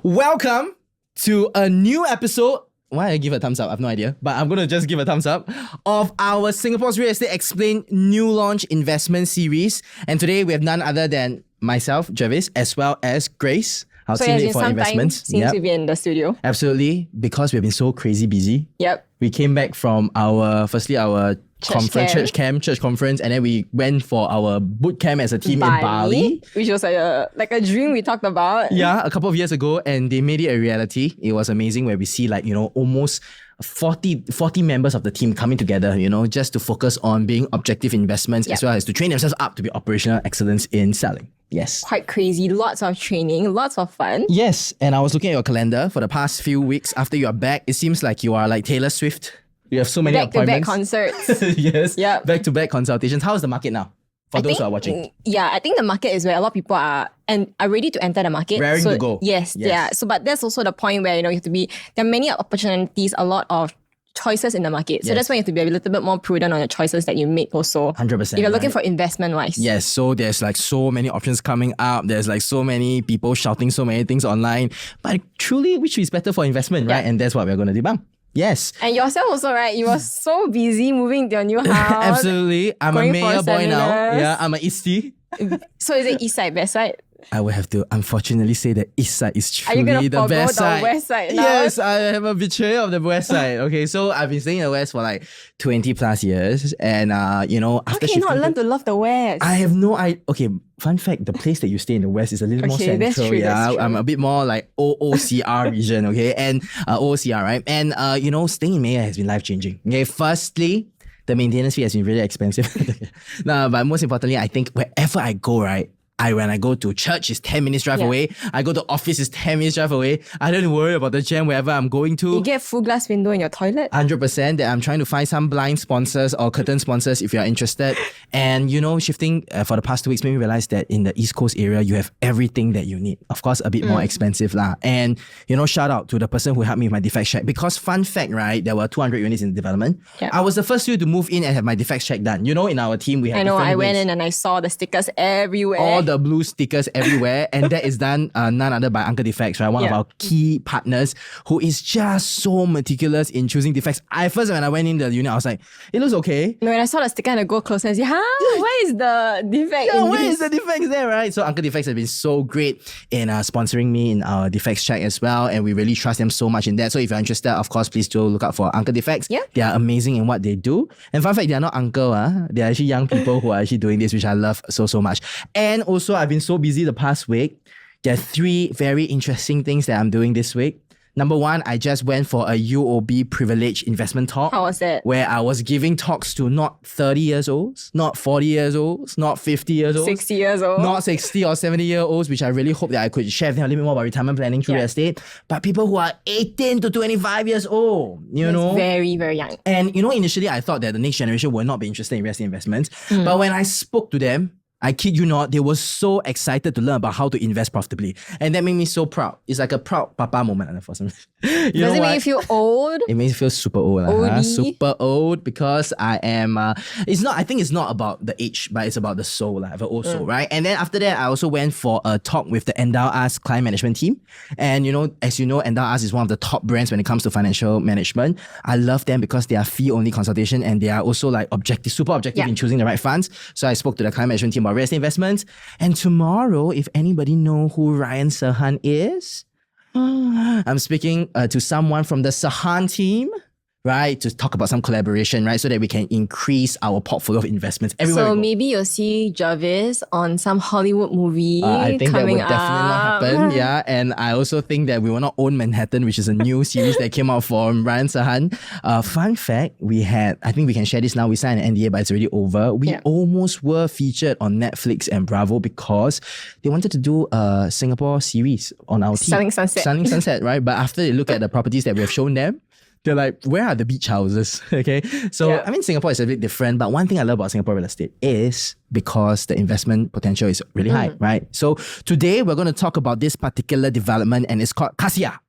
Welcome to a new episode. Why I give a thumbs up? I have no idea, but I'm going to just give a thumbs up of our Singapore's Real Estate Explained New Launch Investment Series. And today we have none other than myself, Jervis, as well as Grace, our teammate for investments. Since we've been in the studio. Absolutely, because we've been so crazy busy. Yep. We came back from our church conference, and then we went for our boot camp as a team in Bali, which was like a dream we talked about. Yeah, a couple of years ago, and they made it a reality. It was amazing where we see almost 40 members of the team coming together, just to focus on being objective investments as well as to train themselves up to be operational excellence in selling. Yes. Quite crazy. Lots of training, lots of fun. Yes, and I was looking at your calendar for the past few weeks after you are back. It seems like you are like Taylor Swift. You have so many appointments. Back-to-back concerts. Yes. Yep. Back-to-back consultations. How is the market now? For those who are watching. Yeah, I think the market is where a lot of people are ready to enter the market. Raring to go. Yes, yeah. So, but that's also the point where, you have to be, there are many opportunities, a lot of choices in the market. So that's why you have to be a little bit more prudent on the choices that you make also. 100%. If you're looking for investment-wise. Yes, so there's so many options coming up. There's so many people shouting so many things online. But truly, which is better for investment, right? And that's what we're going to debunk. Yes. And yourself also, right? You were so busy moving to your new house. Absolutely. I'm a mayor boy now. Yeah, I'm an Eastie. So is it east side, west side? I would have to unfortunately say that east side is truly the best side. Are you going to forgo the west side now? Yes, I have a betrayal of the west side. Okay, so I've been staying in the west for 20 plus years. And, How can you not learn to love the west? I have no idea. Okay, fun fact, the place that you stay in the west is a little more central. That's true, that's true. I'm a bit more like OOCR region, okay? And OOCR, right? And, staying in Maya has been life-changing. Okay, firstly, the maintenance fee has been really expensive. No, but most importantly, I think wherever I go, right? When I go to church, it's 10 minutes drive away. I go to office, it's 10 minutes drive away. I don't worry about the jam wherever I'm going to. You get full glass window in your toilet? 100%. That I'm trying to find some blind sponsors or curtain sponsors if you're interested. And, shifting for the past 2 weeks made me realize that in the East Coast area, you have everything that you need. Of course, a bit more expensive lah. And, shout out to the person who helped me with my defect check. Because fun fact, right, there were 200 units in development. I was the first few to move in and have my defect check done. In our team, we had I went in and I saw the stickers everywhere. All the blue stickers everywhere, and that is done none other by Uncle Defects, right? One of our key partners who is just so meticulous in choosing defects. When I went in the unit, I was like, it looks okay. No, when I saw the sticker and I go closer and say, where is the defect? Where is the defects there, right? So Uncle Defects have been so great in sponsoring me in our defects check as well, and we really trust them so much in that. So if you're interested, of course, please do look out for Uncle Defects. They are amazing in what they do. And fun fact, they are not uncle, they are actually young people who are actually doing this, which I love so much. And also, I've been so busy the past week. There are 3 very interesting things that I'm doing this week. Number 1, I just went for a UOB privilege investment talk. How was that? Where I was giving talks to not 30 years olds, not 40 years olds, not 50 years olds. 60 years old. Not 60 or 70 year olds, which I really hope that I could share with them a little bit more about retirement planning through real estate. But people who are 18 to 25 years old, That's very, very young. And, initially I thought that the next generation would not be interested in real estate investments. But when I spoke to them, I kid you not, they were so excited to learn about how to invest profitably. And that made me so proud. It's like a proud papa moment for some reason. Does it make you feel old? It makes me feel super old. Super old because I am... I think it's not about the age, but it's about the soul. I have an old soul, right? And then after that, I also went for a talk with the Endow Us client management team. And as you know, Endow Us is one of the top brands when it comes to financial management. I love them because they are fee-only consultation and they are also super objective in choosing the right funds. So I spoke to the client management team about real estate investments. And tomorrow, if anybody know who Ryan Serhan is, I'm speaking to someone from the Serhan team, right, to talk about some collaboration, right, so that we can increase our portfolio of investments everywhere. So maybe you'll see Jarvis on some Hollywood movie I think coming that would definitely not happen, yeah. And I also think that we will not own Manhattan, which is a new series that came out from Ryan Serhan. Fun fact, I think we can share this now, we signed an NDA, but it's already over. We almost were featured on Netflix and Bravo because they wanted to do a Singapore series on our team. Selling Sunset, right? But after they look at the properties that we have shown them, they're like, where are the beach houses? Okay. So, Singapore is a bit different. But one thing I love about Singapore real estate is because the investment potential is really high, right? So, today we're going to talk about this particular development and it's called Kassia.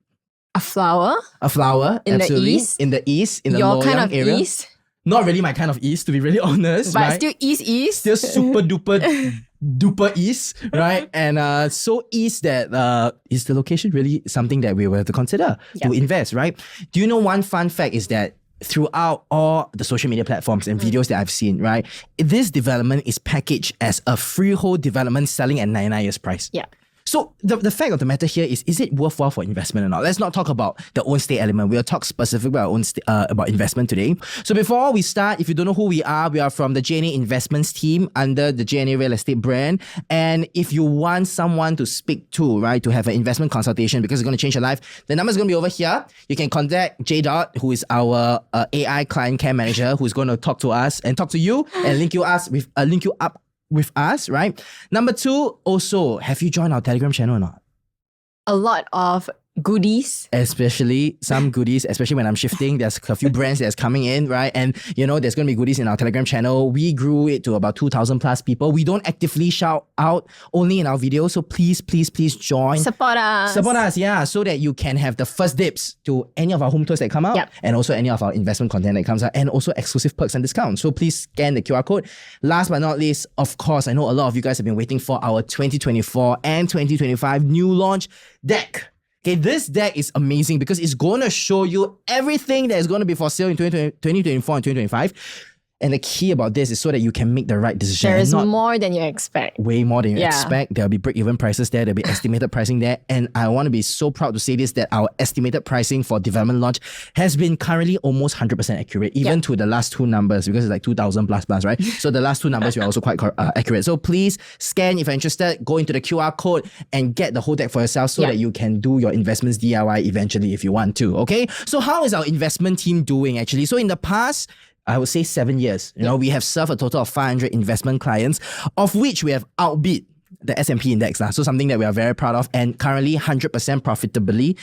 A flower? A flower, in absolutely. The east? In the east, in the Your Loyang kind of area. east? Not really my kind of east, to be really honest. But right? still east. Still super duper east, right? And so east that is the location really something that we will have to consider to invest, right? Do you know one fun fact is that throughout all the social media platforms and videos that I've seen, right, this development is packaged as a freehold development selling at 99 years price. Yeah. So the fact of the matter here is it worthwhile for investment or not? Let's not talk about the own stay element. We'll talk specifically about investment today. So before we start, if you don't know who we are from the JNA Investments team under the JNA Real Estate brand. And if you want someone to speak to, right, to have an investment consultation because it's going to change your life, the number is going to be over here. You can contact J. Dot, who is our AI client care manager, who's going to talk to us and talk to you and link you up with us, right? Number 2, also, have you joined our Telegram channel or not? A lot of goodies. Especially some goodies, especially when I'm shifting. There's a few brands that's coming in, right? And there's going to be goodies in our Telegram channel. We grew it to about 2,000 plus people. We don't actively shout out, only in our videos. So please join. Support us. Yeah. So that you can have the first dips to any of our home tours that come out and also any of our investment content that comes out and also exclusive perks and discounts. So please scan the QR code. Last but not least, of course, I know a lot of you guys have been waiting for our 2024 and 2025 new launch deck. Okay, this deck is amazing because it's going to show you everything that is going to be for sale in 2024 and 2025. And the key about this is so that you can make the right decision. There is more than you expect. Way more than you expect. There'll be break-even prices there. There'll be estimated pricing there. And I want to be so proud to say this, that our estimated pricing for development launch has been currently almost 100% accurate, even to the last 2 numbers, because it's like 2,000 plus, right? So the last 2 numbers are also quite accurate. So please scan if you're interested, go into the QR code and get the whole deck for yourself so that you can do your investments DIY eventually if you want to, okay? So how is our investment team doing actually? So in the past, I would say 7 years. We have served a total of 500 investment clients, of which we have outbid the S&P index. So something that we are very proud of, and currently 100% profitability.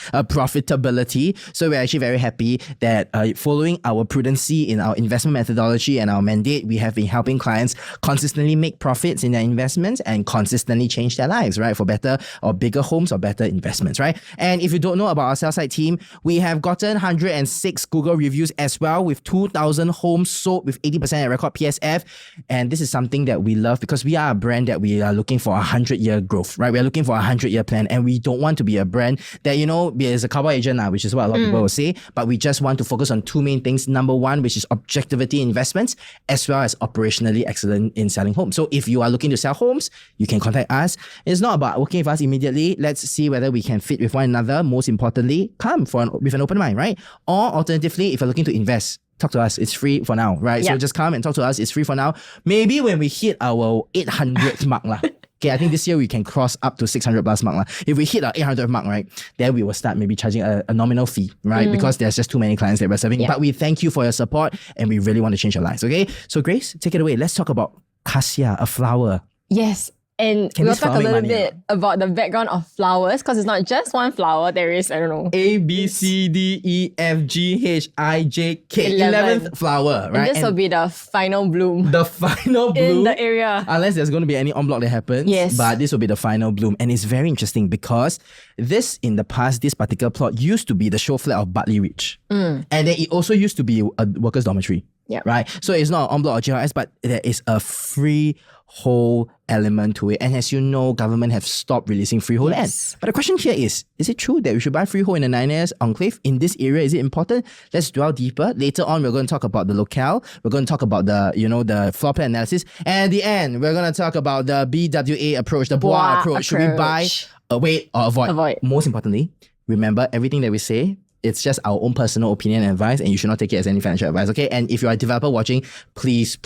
So we're actually very happy that following our prudency in our investment methodology and our mandate, we have been helping clients consistently make profits in their investments and consistently change their lives, right? For better or bigger homes or better investments, right? And if you don't know about our sell side team, we have gotten 106 Google reviews as well, with 2,000 homes sold with 80% at record PSF. And this is something that we love because we are a brand that we are looking for 100-year growth, right? We're looking for a 100-year plan, and we don't want to be a brand that, is a cowboy agent now, which is what a lot of people will say, but we just want to focus on 2 main things. Number 1, which is objectivity investments, as well as operationally excellent in selling homes. So if you are looking to sell homes, you can contact us. It's not about working with us immediately. Let's see whether we can fit with one another. Most importantly, come with an open mind, right? Or alternatively, if you're looking to invest, talk to us. It's free for now, right? So just come and talk to us. It's free for now. Maybe when we hit our 800th mark lah. Okay, I think this year we can cross up to 600 plus mark lah. If we hit our 800th mark, right, then we will start maybe charging a nominal fee, right? Because there's just too many clients that we're serving. But we thank you for your support, and we really want to change your lives, okay? So Grace, take it away. Let's talk about Kassia, a flower. Yes. And we'll talk a little bit about the background of flowers, because it's not just one flower. There is, A, B, C, D, E, F, G, H, I, J, K. 11th flower, right? And this will be the final bloom. The final bloom. In the area. Unless there's going to be any en bloc that happens. Yes. But this will be the final bloom. And it's very interesting because in the past, this particular plot used to be the show flat of Bartley Ridge. And then it also used to be a workers' dormitory. Yeah. Right? So it's not en bloc or GRS, but there is a freehold element to it. And as you know, government have stopped releasing freehold land. But the question here is it true that we should buy freehold in the 9S enclave in this area? Is it important? Let's dwell deeper. Later on, we're going to talk about the locale. We're going to talk about the floor plan analysis. And at the end, we're going to talk about the BWA approach, the BWA approach. Should we buy, wait, or avoid? Most importantly, remember everything that we say, it's just our own personal opinion and advice, and you should not take it as any financial advice, okay? And if you're a developer watching, please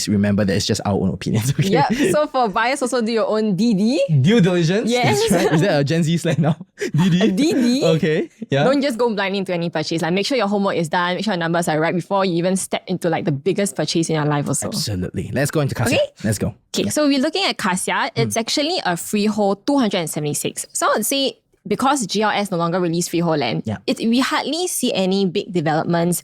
remember that it's just our own opinions, okay? Yeah, so for buyers, also do your own DD. Due diligence? Yes. That's right. Is that a Gen Z slang now? DD? DD. Okay, yeah. Don't just go blindly into any purchase. Like, make sure your homework is done, make sure your numbers are right before you even step into like the biggest purchase in your life also. Absolutely. Let's go into Kassia. Okay? Let's go. Okay, so we're looking at Kassia. It's actually a freehold 276. So I would say, because GLS no longer release freehold land, we hardly see any big developments,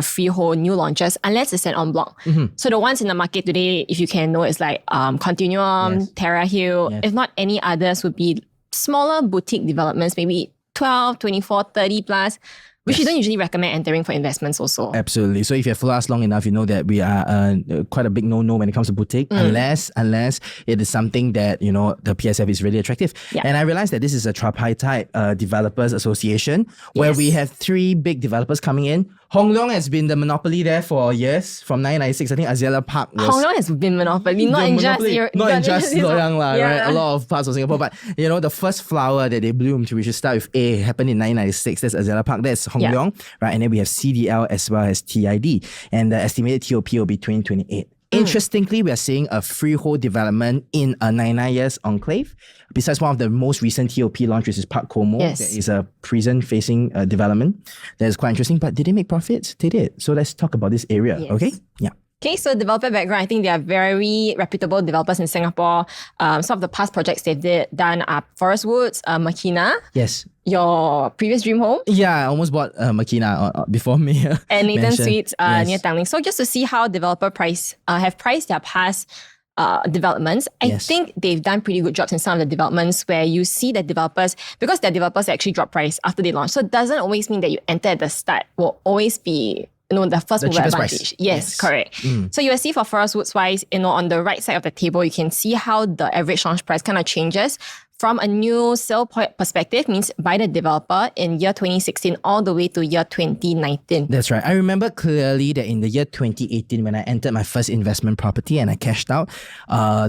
freehold new launches, unless it's an en bloc. So the ones in the market today, if you can know, it's like Continuum, Terra Hill. If not, any others would be smaller boutique developments, maybe 12, 24, 30 plus. which you don't usually recommend entering for investments also. Absolutely. So if you have followed us long enough, you know that we are quite a big no-no when it comes to boutique, unless it is something that, you know, the PSF is really attractive. Yeah. And I realized that this is a tripartite developers association where we have 3 big developers coming in. Hong Leong has been the monopoly there for years, from 1996. I think Azalea Park was... Hong Leong has been monopoly, not in just Loyang, right? A lot of parts of Singapore. But, you know, the first flower that they bloomed, we should start with A, happened in 1996. That's Azalea Park. That's Hong Leong, right? And then we have CDL as well as TID. And the estimated TOP will be 2028. Interestingly, we are seeing a freehold development in a 99 years enclave. Besides one of the most recent TOP launch, which is Park Como, there is a prison-facing development that is quite interesting. But did they make profits? They did. So let's talk about this area, okay? Yeah. Okay, so developer background, I think they are very reputable developers in Singapore. Some of the past projects they've done are Forest Woods, Makina. Yes. Your previous dream home. Yeah, I almost bought Makina before me. And Nathan Suites near Tanglin. So just to see how developer have priced their past developments, I think they've done pretty good jobs in some of the developments where you see the developers, because their developers actually drop price after they launch. So it doesn't always mean that you enter at the start will always be the first mover advantage. Price. Yes, correct. So you will see for Forest Woods wise, on the right side of the table, you can see how the average launch price kind of changes from a new sale perspective, means by the developer in year 2016 all the way to year 2019. That's right. I remember clearly that in the year 2018, when I entered my first investment property and I cashed out,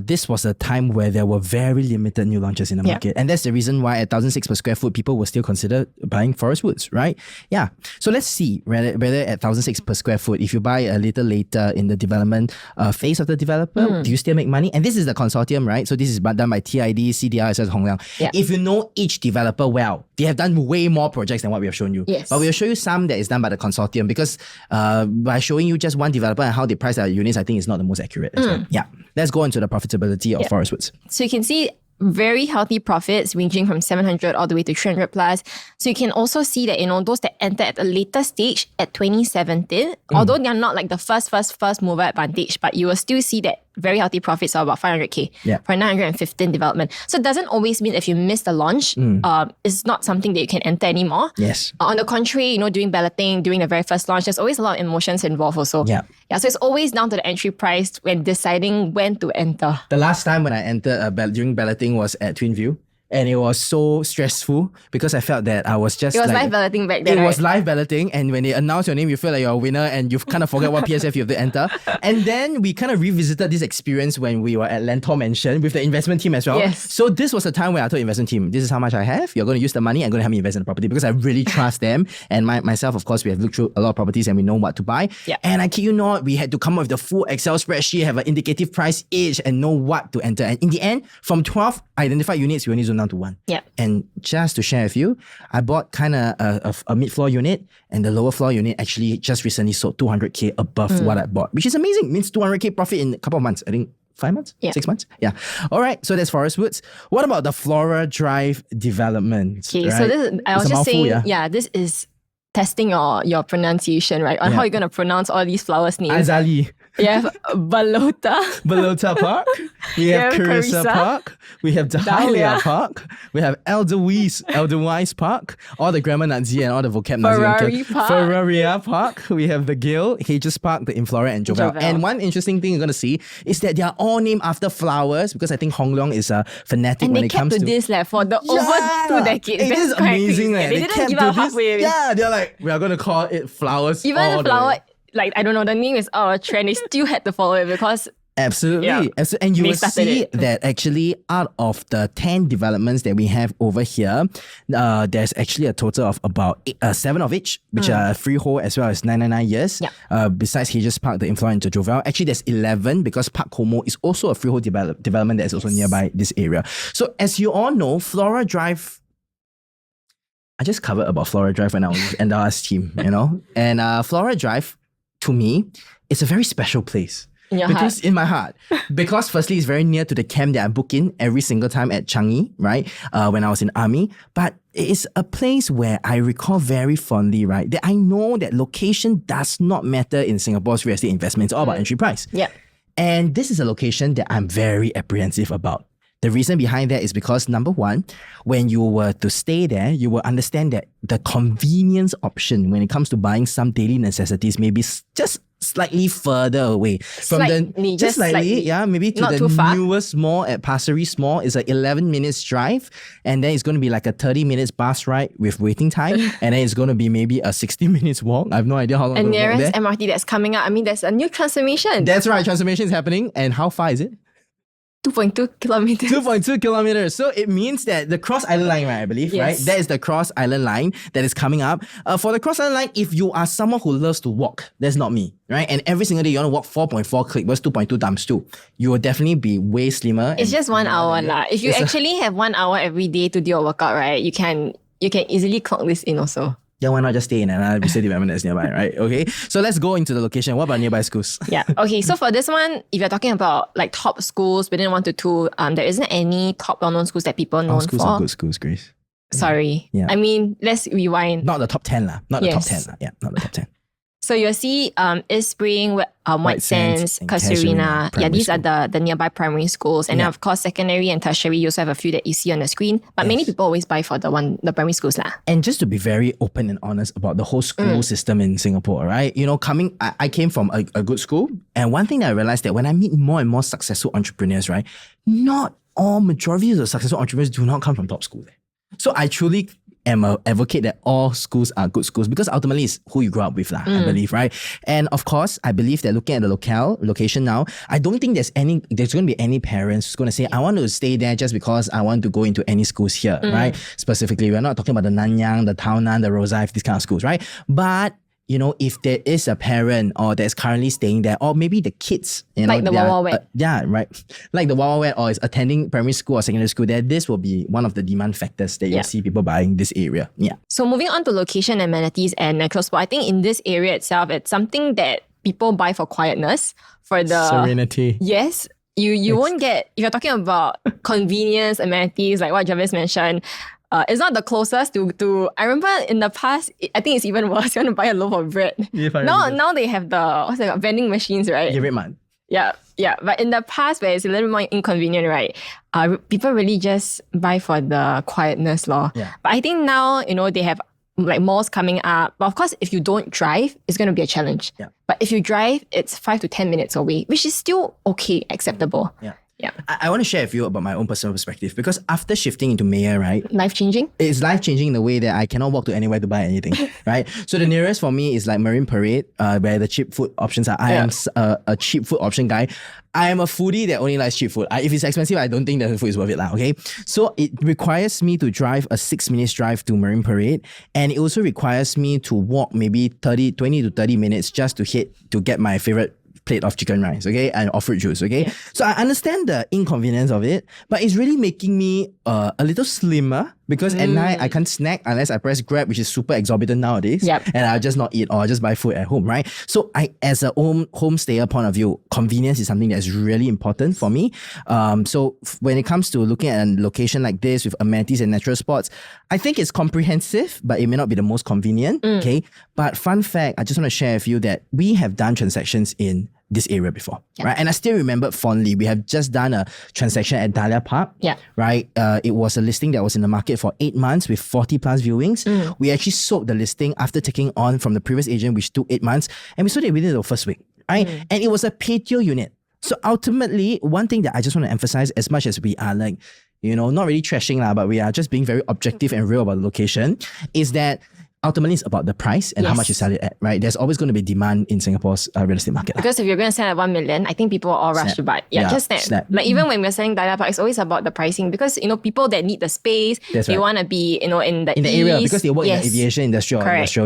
this was a time where there were very limited new launches in the market. And that's the reason why at 1,006 per square foot, people will still consider buying Forest Woods, right? Yeah. So let's see whether at 1,006 per square foot, if you buy a little later in the development phase of the developer, do you still make money? And this is the consortium, right? So this is done by TID, CDR, as well as Hong Leong. Yeah. If you know each developer well, they have done way more projects than what we have shown you. Yes. But we'll show you some that is done by the consortium, because by showing you just one developer and how they price their units, I think is not the most accurate as well. Yeah. Let's go into the profitability of Forest Woods. So you can see very healthy profits ranging from 700 all the way to 300 plus. So you can also see that, those that enter at a later stage at 2017, although they're not like the first mover advantage, but you will still see that very healthy profits are about 500k for 915 development. So it doesn't always mean if you miss the launch, it's not something that you can enter anymore. Yes. On the contrary, doing balloting, during the very first launch, there's always a lot of emotions involved also. Yeah. So it's always down to the entry price when deciding when to enter. The last time when I entered during balloting was at Twinview. And it was so stressful because I felt that I was just It was live balloting back then, It was live balloting, and when they announce your name, you feel like you're a winner and you've kind of forgot what PSF you have to enter. And then we kind of revisited this experience when we were at Lentor Mansion with the investment team as well. Yes. So this was the time where I told the investment team, this is how much I have. You're going to use the money and going to help me invest in the property, because I really trust them. And myself, of course, we have looked through a lot of properties and we know what to buy. Yeah. And I kid you not, we had to come up with the full Excel spreadsheet, have an indicative price each, and know what to enter. And in the end, from 12 identified units, we only zoned down to 1. Yeah. And just to share with you, I bought kind of a mid-floor unit, and the lower floor unit actually just recently sold 200k above what I bought, which is amazing. It means 200k profit in a couple of months. I think 5 months? Yeah. 6 months? Yeah. All right. So that's Forest Woods. What about the Flora Drive development? Okay, right? so this I was It's a just mouthful, saying, this is testing your pronunciation, right? On how you're going to pronounce all these flowers names. Azali. You have Balota. Balota Park. We have Carissa Park. We have Dahlia Park. We have Edelweiss Park. All the grammar Nazi and all the vocab Nazi. Ferraria Park. We have the Gill, Hedges Park, the Inflora, and Jovel. And one interesting thing you're going to see is that they are all named after flowers, because I think Hong Leong is a fanatic when it comes to... And they kept to this for the over 2 decades. It is amazing. They didn't give up halfway. Yeah, they're like, we are going to call it flowers. Even the flower... Like, I don't know, the name is a trend. They still had to follow it because... Absolutely. Yeah. And you will see that actually out of the 10 developments that we have over here, there's actually a total of about 7 of each, which are freehold as well as 999 years. Yeah. Besides Hedges Park, the Inflora, and Jovel. Actually, there's 11 because Park Como is also a freehold development that is also nearby this area. So as you all know, Flora Drive... I just covered about Flora Drive when I was with Endala's team, And Flora Drive, to me, it's a very special place. In my heart. Because firstly, it's very near to the camp that I book in every single time at Changi, right? When I was in army. But it's a place where I recall very fondly, right? That I know that location does not matter in Singapore's real estate investment. It's all about entry price. Yeah. And this is a location that I'm very apprehensive about. The reason behind that is because number one, when you were to stay there, you will understand that the convenience option when it comes to buying some daily necessities may be just slightly further away from just slightly, yeah, maybe to the newest mall at Pasir Ris Mall is a 11 minutes drive, and then it's going to be like a 30 minutes bus ride with waiting time, and then it's going to be maybe a 60 minutes walk. I have no idea how long. And nearest MRT that's coming up. I mean, there's a new transformation. That's right, transformation is happening. And how far is it? 2.2 kilometers. 2.2 kilometers. So it means that the Cross Island Line, right, I believe, right? That is the Cross Island Line that is coming up. For the Cross Island Line, if you are someone who loves to walk, that's not me, right? And every single day you want to walk 4.4 click, what's 2.2 times 2? You will definitely be way slimmer. It's just 1 hour lah. If you actually have 1 hour every day to do your workout, right, you can easily clock this in also. Yeah, why not just stay in another research development that's nearby, right? Okay, so let's go into the location. What about nearby schools? Yeah, okay, so for this one, if you're talking about like top schools within 1 to 2, there isn't any top well-known schools that people know for. Schools are good schools, Grace. Sorry. Yeah. I mean, let's rewind. Not the top 10 lah. Not the top 10 lah. Yeah, not the top 10. So you'll see East Spring, White Sands, Casuarina. Yeah, these are the nearby primary schools. And then of course, secondary and tertiary, you also have a few that you see on the screen. But many people always buy for the primary schools lah. And just to be very open and honest about the whole school system in Singapore, right? You know, I came from a good school. And one thing that I realized that when I meet more and more successful entrepreneurs, right? Not all majority of the successful entrepreneurs do not come from top schools. So I truly am an advocate that all schools are good schools because ultimately it's who you grow up with, I believe, right? And of course, I believe that looking at the location now, I don't think there's going to be any parents who's going to say, I want to stay there just because I want to go into any schools here, right? Specifically, we're not talking about the Nanyang, the Tao Nan, the Rosyth, these kind of schools, right? But you know, if there is a parent or that's currently staying there, or maybe the kids, you know, like the Wawa Wet. Yeah, right. Like the Wawa Wet or is attending primary school or secondary school, there this will be one of the demand factors that you'll see people buying this area. Yeah. So moving on to location, amenities and close spot, I think in this area itself, it's something that people buy for quietness, for the serenity. Yes. You won't get, if you're talking about convenience, amenities, like what Jarvis mentioned, it's not the closest to. I remember in the past, I think it's even worse. You want to buy a loaf of bread. Now they have the vending machines, right? Give it, man. Yeah. But in the past, where it's a little more inconvenient, right? People really just buy for the quietness, lor. Yeah. But I think now, you know, they have like malls coming up. But of course, if you don't drive, it's going to be a challenge. Yeah. But if you drive, it's 5 to 10 minutes away, which is still okay, acceptable. Yeah. Yeah. I want to share with you about my own personal perspective because after shifting into Mayor, right? Life-changing? It's life-changing in the way that I cannot walk to anywhere to buy anything, right? So the nearest for me is like Marine Parade, where the cheap food options are. I am a cheap food option guy. I am a foodie that only likes cheap food. If it's expensive, I don't think the food is worth it lah, okay? So it requires me to drive a 6 minutes drive to Marine Parade, and it also requires me to walk maybe 20 to 30 minutes just to get my favorite plate of chicken rice, okay, and fruit juice, okay. Yeah. So I understand the inconvenience of it, but it's really making me a little slimmer because at night I can't snack unless I press Grab, which is super exorbitant nowadays. Yep. And I'll just not eat or I'll just buy food at home, right? So as a homestayer point of view, convenience is something that's really important for me. So when it comes to looking at a location like this with amenities and natural spots, I think it's comprehensive, but it may not be the most convenient, okay? But fun fact, I just want to share with you that we have done transactions in this area before, right? And I still remember fondly, we have just done a transaction at Dahlia Park, right? It was a listing that was in the market for 8 months with 40 plus viewings. We actually sold the listing after taking on from the previous agent, which took 8 months, and we sold it within the first week, right? And it was a patio unit. So ultimately, one thing that I just want to emphasize, as much as we are like, you know, not really trashing lah, but we are just being very objective and real about the location, is that ultimately it's about the price and how much you sell it at, right? There's always going to be demand in Singapore's real estate market. Because if you're going to sell at 1 million, I think people will all rush to buy. Just snap. Like even when we're selling Dahlia Park, it's always about the pricing because, you know, people that need the space, they want to be, you know, in the area because they work in the aviation industry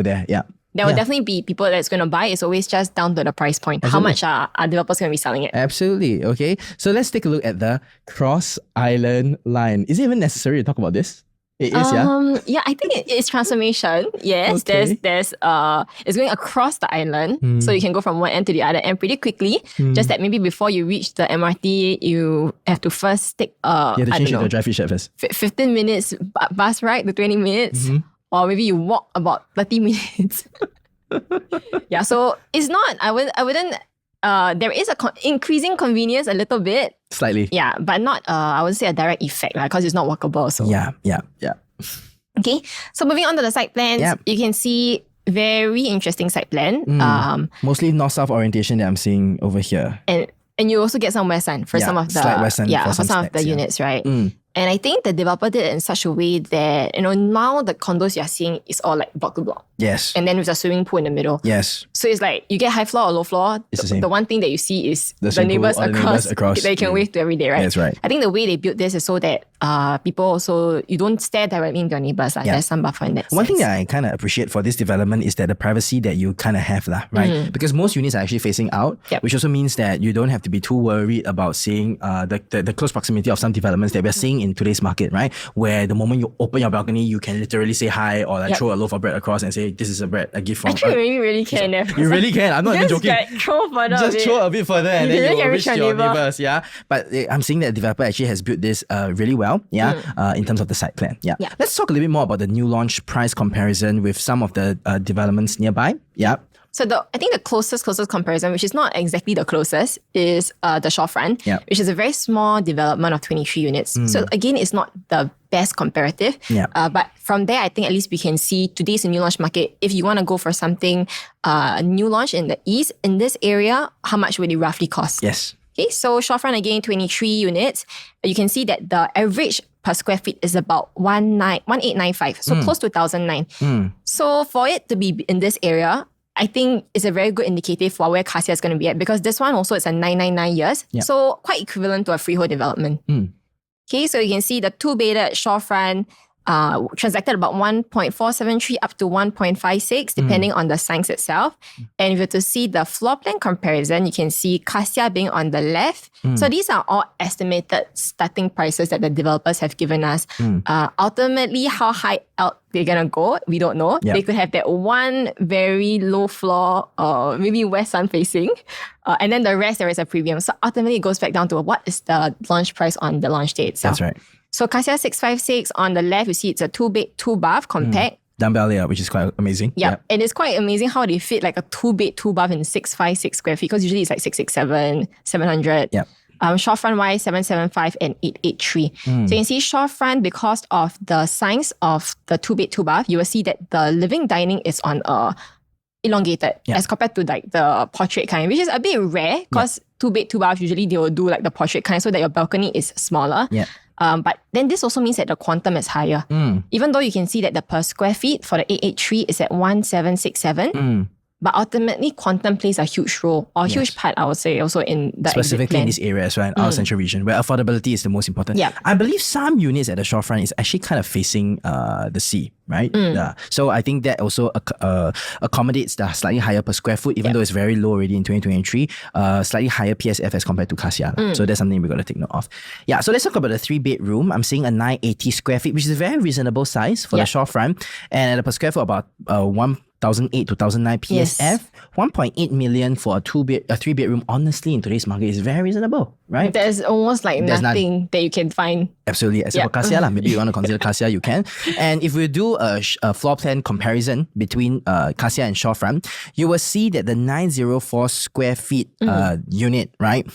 there. Yeah. There will definitely be people that's going to buy. It's always just down to the price point. Absolutely. How much are developers going to be selling it? Absolutely. Okay. So let's take a look at the Cross Island Line. Is it even necessary to talk about this? It is, yeah, I think it's transformation. Yes, okay. there's it's going across the island, so you can go from one end to the other end pretty quickly. Just that maybe before you reach the MRT, you have to first take you have to change into a dry fish at first. 15 minutes bus ride to 20 minutes, or maybe you walk about 30 minutes. Yeah, so it's not. I wouldn't there is a increasing convenience a little bit. Slightly. Yeah, but not, I would say a direct effect, because it's not walkable. So. Yeah. Okay, so moving on to the site plans, you can see very interesting site plan. Mostly north-south orientation that I'm seeing over here. And you also get some west sun for some of the slight west sun for some of the units, right? And I think the developer did it in such a way that, now the condos you're seeing is all like block to block. Yes. And then with a swimming pool in the middle. Yes. So it's like you get high floor or low floor. It's the same. The one thing that you see is the neighbors across that you can wave to every day, right? That's right. I think the way they built this is so that people also, you don't stare directly into your neighbors. There's some buffer in that One sense. thing that I kind of appreciate for this development is that the privacy that you kind of have, right? Because most units are actually facing out, which also means that you don't have to be too worried about seeing the close proximity of some developments that we're seeing in today's market, right? Where the moment you open your balcony, you can literally say hi or throw a loaf of bread across and say, this is a gift from... Actually, you really can. You really can. I'm not even joking. Just throw a bit further and then you will reach your neighbors. Yeah. But I'm seeing that the developer actually has built this really well. In terms of the site plan. Yeah. Let's talk a little bit more about the new launch price comparison with some of the developments nearby. Yeah. So I think the closest comparison, which is not exactly the closest, is the Shorefront, which is a very small development of 23 units. So again, it's not the best comparative. But from there, I think at least we can see today's new launch market. If you want to go for something new launch in the east, in this area, how much would it roughly cost? Yes. Okay, so Shorefront again, 23 units. You can see that the average per square feet is about 1895, so close to 1,009. So for it to be in this area, I think it's a very good indicator for where Casia is going to be at, because this one also is a 999 years. So quite equivalent to a freehold development. Okay, so you can see the two-bedded Shorefront transacted about 1.473 up to 1.56 depending on the size itself. And if you were to see the floor plan comparison, you can see Casia being on the left. So these are all estimated starting prices that the developers have given us. Ultimately, how high out they're gonna go, we don't know. They could have that one very low floor, maybe west sun facing, and then the rest there is a premium. So ultimately, it goes back down to what is the launch price on the launch day itself. That's right. So Casia 656 on the left, you see it's a 2-bed, 2-bath compact. Dumbbell layout, which is quite amazing. Yeah, and it's quite amazing how they fit like a 2-bed, 2-bath in 656 square feet, because usually it's like 667, 700. Shorefront wise, 775 and 883. So you can see Shorefront, because of the size of the 2-bed, 2-bath, you will see that the living dining is on a elongated as compared to like the portrait kind, which is a bit rare because 2-bed, 2-bath, usually they will do like the portrait kind so that your balcony is smaller. But then this also means that the quantum is higher. Even though you can see that the per square feet for the 883 is at 1767. But ultimately, quantum plays a huge role, or a huge part, I would say, also in the specifically in this area as well, in our central region, where affordability is the most important. I believe some units at the shorefront is actually kind of facing the sea, right? So I think that also accommodates the slightly higher per square foot, even though it's very low already in 2023, slightly higher PSF as compared to Casia. So that's something we're going to take note of. So let's talk about the 3-bedroom. I'm seeing a 980 square feet, which is a very reasonable size for the shorefront, and at a per square foot about 1,008 to 1,009 PSF, 1.8 million for a 3-bedroom. Honestly, in today's market, is very reasonable, right? There's almost like nothing that you can find. Absolutely, except for Casia. Maybe you want to consider Casia, you can. And if we do a floor plan comparison between Casia and Shorefront, you will see that the 904 square feet unit, right,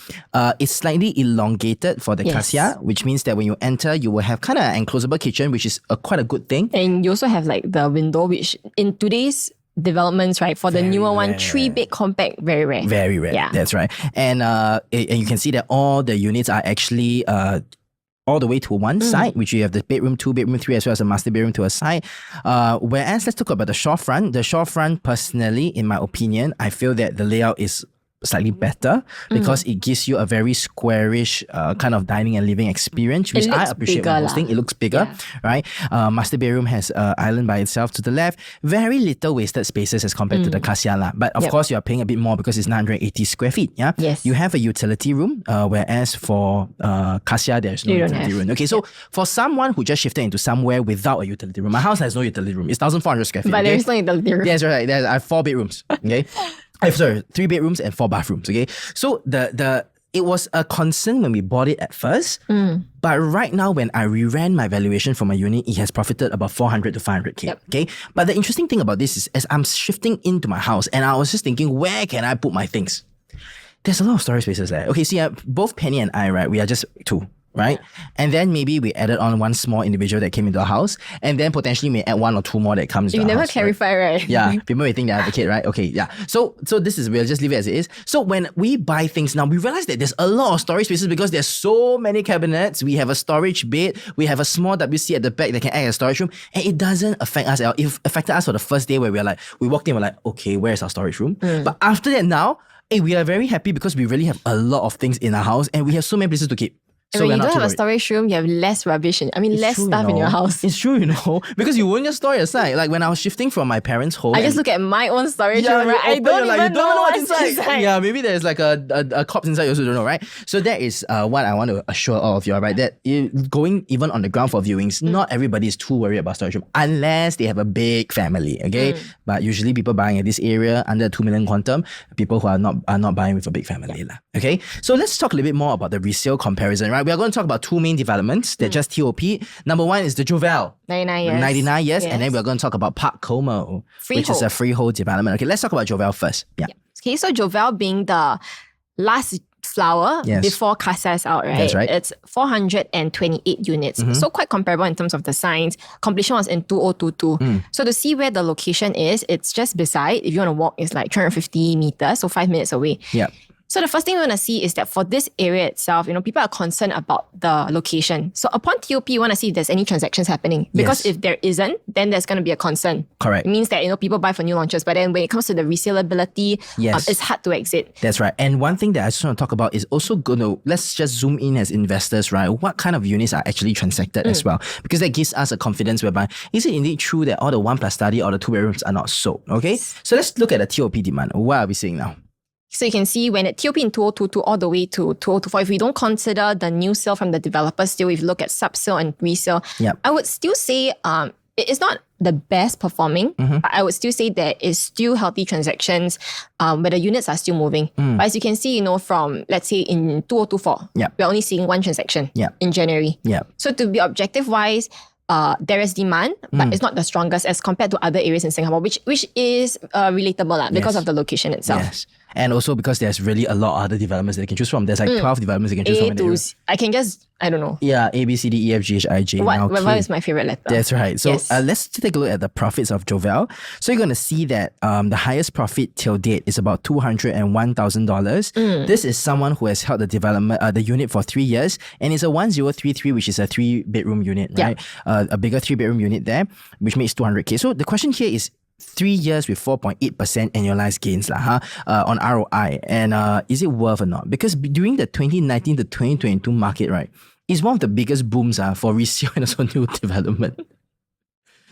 is slightly elongated for the Casia, which means that when you enter, you will have kind of an enclosable kitchen, which is quite a good thing. And you also have like the window, which in today's developments, right, for the newer one, 3-bed compact, very rare. Very rare, that's right. And you can see that all the units are actually all the way to one side, which you have the bedroom 2, bedroom 3, as well as a master bedroom to a side. Whereas, let's talk about the shorefront. The shorefront, personally, in my opinion, I feel that the layout is slightly better because it gives you a very squarish kind of dining and living experience, which I appreciate when hosting. It looks bigger, right? Master bedroom has an island by itself to the left. Very little wasted spaces as compared to the Casia. But of course, you are paying a bit more because it's 980 square feet. You have a utility room, whereas for Casia, there's no utility room. Okay, so for someone who just shifted into somewhere without a utility room, my house has no utility room. It's 1,400 square feet. But there's no utility room. Yes, right. I have 4 bedrooms. Okay. Sorry, 3 bedrooms and 4 bathrooms. Okay, so it was a concern when we bought it at first, but right now when I re-ran my valuation for my unit, it has profited about 400 to 500k. Okay, but the interesting thing about this is, as I'm shifting into my house, and I was just thinking, where can I put my things? There's a lot of storage spaces there. Okay, see, both Penny and I, right, we are just two. Right? And then maybe we added on one small individual that came into our house, and then potentially may add one or two more that comes into our house. You never clarify, right? Yeah. People may think they have a kid, right? Okay, yeah. So this is, we'll just leave it as it is. So when we buy things now, we realize that there's a lot of storage spaces because there's so many cabinets. We have a storage bed. We have a small WC at the back that can act as a storage room. And it doesn't affect us at all. It affected us for the first day where we walked in, we're like, okay, where's our storage room? But after that now, we are very happy because we really have a lot of things in our house and we have so many places to keep. And when you don't have a storage room, you have less rubbish. Less stuff in your house. It's true, because you won't just store it aside. Like when I was shifting from my parents' home, I just look at my own storage room, right? I don't even know what's inside. Yeah, maybe there's like a corpse inside. You also don't know, right? So that is what I want to assure all of you, right? That going even on the ground for viewings, not everybody is too worried about storage room unless they have a big family. Okay, but usually people buying at this area under 2 million quantum, people who are not buying with a big family, lah. Okay, so let's talk a little bit more about the resale comparison, right? We are going to talk about two main developments. They're just TOP. Number one is the Jovel. 99 years. 99 years. Yes. And then we're going to talk about Park Como, which is a freehold development. Okay, let's talk about Jovel first. Yeah. Okay, so Jovel being the last flower before Casia is out, right? That's right. It's 428 units. So quite comparable in terms of the size. Completion was in 2022. So to see where the location is, it's just beside. If you want to walk, it's like 350 meters, so 5 minutes away. Yeah. So the first thing we want to see is that for this area itself, people are concerned about the location. So upon TOP, you want to see if there's any transactions happening. Because if there isn't, then there's going to be a concern. Correct. It means that, people buy for new launches. But then when it comes to the resaleability, it's hard to exit. That's right. And one thing that I just want to talk about is also let's just zoom in as investors, right? What kind of units are actually transacted as well? Because that gives us a confidence whereby, is it indeed true that all the 1+ study or the 2 bedrooms are not sold? Okay. So let's look at the TOP demand. What are we seeing now? So you can see when at TOP in 2022 all the way to 2024, if we don't consider the new sale from the developer still, if you look at sub-sale and resale, I would still say it's not the best performing, but I would still say there is still healthy transactions where the units are still moving. But as you can see, from, let's say in 2024, we're only seeing one transaction in January. So to be objective-wise, there is demand, but it's not the strongest as compared to other areas in Singapore, which is relatable because of the location itself. Yes. And also because there's really a lot of other developments that they can choose from. There's like 12 developments they can choose from. I can just, I don't know. Yeah, A, B, C, D, E, F, G, H, I, J. What is my favorite letter? That's right. So let's take a look at the profits of Jovel. So you're going to see that the highest profit till date is about $201,000. This is someone who has held the unit for 3 years, and it's a 1033, which is a 3-bedroom unit, right? A bigger 3-bedroom unit there, which makes 200K. So the question here is, 3 years with 4.8% annualized gains on ROI. And is it worth or not? Because during the 2019 to 2022 market, right, it's one of the biggest booms for resale and also new development.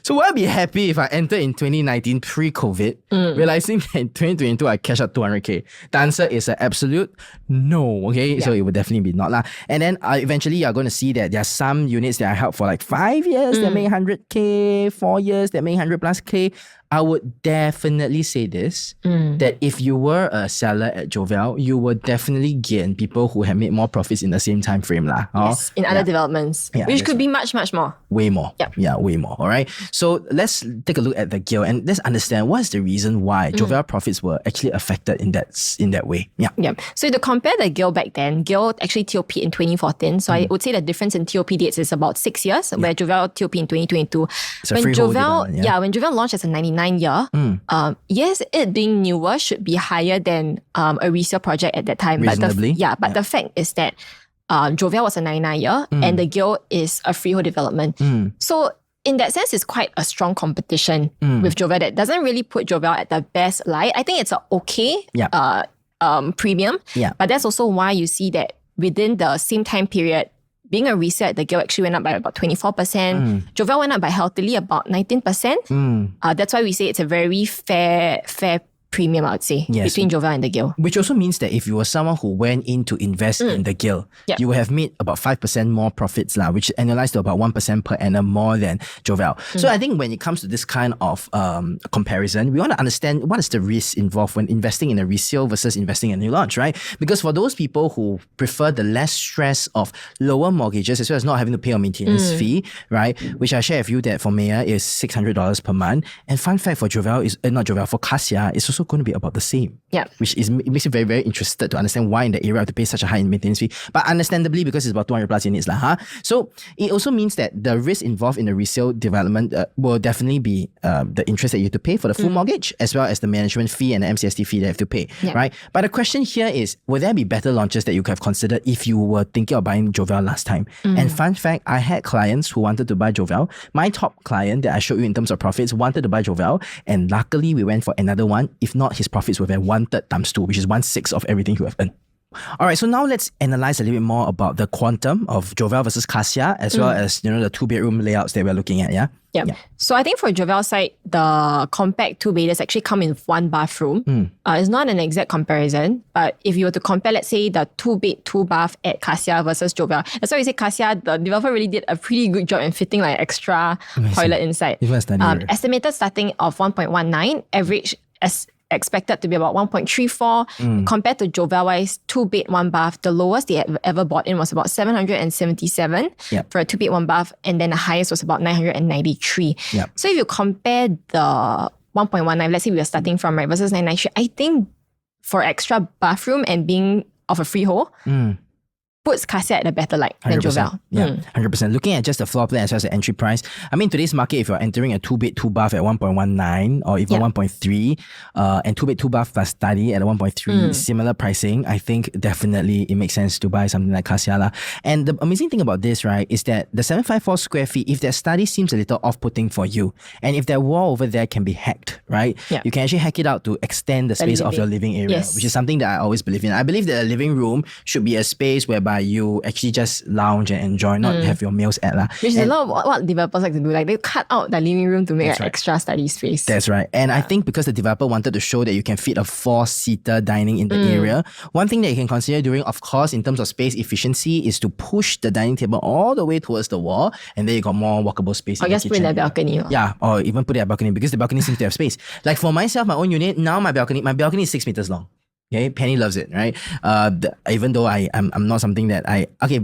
So would I be happy if I entered in 2019 pre-COVID, realizing that in 2022 I cash out 200K? The answer is an absolute no, okay? So it would definitely be not lah. And then eventually you're going to see that there are some units that are held for like 5 years that make 100K, 4 years that make 100+ K. I would definitely say this, that if you were a seller at Jovel, you would definitely gain people who have made more profits in the same time frame lah. Yes, in other developments, which could be much, much more. Way more. Yeah, way more. All right. So let's take a look at the GIL and let's understand what's the reason why Jovel profits were actually affected in that way. Yeah. So to compare the GIL back then, GIL actually TOP in 2014. So I would say the difference in TOP dates is about 6 years, where Jovel TOP in 2022. When Jovel launched as a 99 year, yes, it being newer should be higher than a resale project at that time. Reasonably. But the fact is that Jovel was a 99 year and the GIL is a freehold development. So in that sense, it's quite a strong competition with Jovel that doesn't really put Jovel at the best light. I think it's a okay premium, but that's also why you see that within the same time period, being a resale, the GIL actually went up by about 24%. Jovel went up by healthily about 19%. That's why we say it's a very fair premium, I would say, between Jovel and the GIL. Which also means that if you were someone who went in to invest in the GIL, you would have made about 5% more profits, which annualized to about 1% per annum more than Jovel. So I think when it comes to this kind of comparison, we want to understand what is the risk involved when investing in a resale versus investing in a new launch, right? Because for those people who prefer the less stress of lower mortgages as well as not having to pay a maintenance fee, right? Which I share with you that for Maya is $600 per month. And fun fact for Jovel is, for Casia, it's also also going to be about the same. Yeah. Which is it makes you very, very interested to understand why in the area I have to pay such a high maintenance fee. But understandably, because it's about 200 plus units. So it also means that the risk involved in the resale development will definitely be the interest that you have to pay for the full mortgage, as well as the management fee and the MCST fee that you have to pay. Right? But the question here is, will there be better launches that you could have considered if you were thinking of buying Jovel last time? And fun fact, I had clients who wanted to buy Jovel. My top client that I showed you in terms of profits wanted to buy Jovel, and luckily we went for another one. If not, his profits would have been 1/3 times 2, which is 1/6 of everything you have earned. All right, so now let's analyze a little bit more about the quantum of Jovel versus Casia, as well as the 2-bedroom layouts that we're looking at. Yeah. So I think for Jovel's side, the compact 2-bedders actually come in 1 bathroom. It's not an exact comparison, but if you were to compare, let's say the 2-bed, 2-bath at Casia versus Jovel, that's why we say Casia, the developer really did a pretty good job in fitting like extra toilet inside. Estimated starting of 1.19, average expected to be about 1.34. Compared to Jovel-wise, 2-bed, 1-bath, the lowest they had ever bought in was about 777 for a 2-bed, 1-bath, and then the highest was about 993. So if you compare the 1.19, let's say we are starting from versus 993, I think for extra bathroom and being of a freehold, puts Casia at a better light than Jovel. 100%. Looking at just the floor plan as well as the entry price, I mean, today's market, if you're entering a 2-bed, 2-bath at 1.19 or even 1.3, and 2-bed, 2-bath plus study at 1.3, similar pricing, I think definitely it makes sense to buy something like Casia. And the amazing thing about this, right, is that the 754 square feet, if that study seems a little off-putting for you, and if that wall over there can be hacked, right, you can actually hack it out to extend the space of your living area, which is something that I always believe in. I believe that a living room should be a space whereby you actually just lounge and enjoy, not have your meals at. Which is a lot of what developers like to do. Like they cut out the living room to make an extra study space. That's right. And I think because the developer wanted to show that you can fit a 4-seater dining in the area, one thing that you can consider doing, of course, in terms of space efficiency, is to push the dining table all the way towards the wall, and then you got more walkable space or in the just put in a balcony. Yeah, or even put it at a balcony, because the balcony seems to have space. Like for myself, my own unit, now my balcony is 6 meters long. Okay, Penny loves it, right? Even though I'm not something that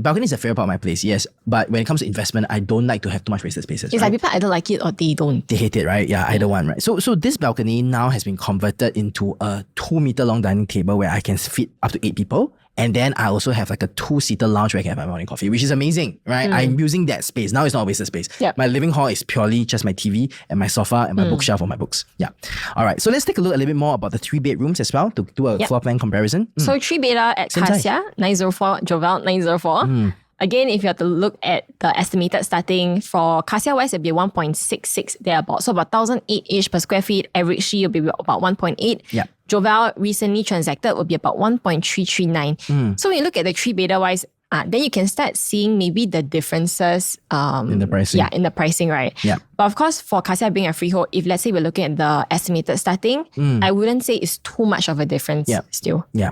balcony is a favorite part of my place, yes. But when it comes to investment, I don't like to have too much wasted spaces. It's like people either like it or they don't. They hate it, right? Yeah, either one, right? So this balcony now has been converted into a 2-meter long dining table where I can fit up to 8 people. And then I also have like a 2-seater lounge where I can have my morning coffee, which is amazing, right? I'm using that space. Now it's not a wasted space. My living hall is purely just my TV and my sofa and my bookshelf for my books. Yeah. All right. So let's take a look a little bit more about the 3 bedrooms as well to do a floor plan comparison. So 3-bedder at Casia, 904, Jovel 904. Again, if you have to look at the estimated starting for Casia West, it'll be 1.66 thereabout. So about 1,008-ish per square feet. Average will be about 1.8. Jovel recently transacted will be about 1.339. So when you look at the 3-bedder wise, then you can start seeing maybe the differences in the pricing. Yeah, in the pricing, right? Yeah. But of course, for Casia being a freehold, if let's say we're looking at the estimated starting, I wouldn't say it's too much of a difference still. Yeah.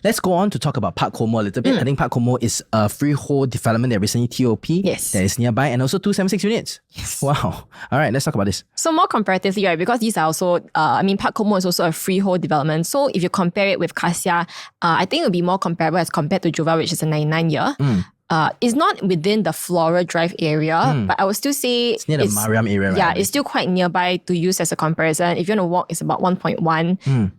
Let's go on to talk about Park Como a little bit. I think Park Como is a freehold development that recently TOP that is nearby, and also 276 units. Wow. All right, let's talk about this. So more comparatively, right, because these are also, Park Como is also a freehold development. So if you compare it with Casia, I think it will be more comparable as compared to Jovel, which is a 99-year. It's not within the Flora Drive area, but I would still say it's near the Mariam area, right? Yeah, it's still quite nearby to use as a comparison. If you want to walk, it's about 1.1. And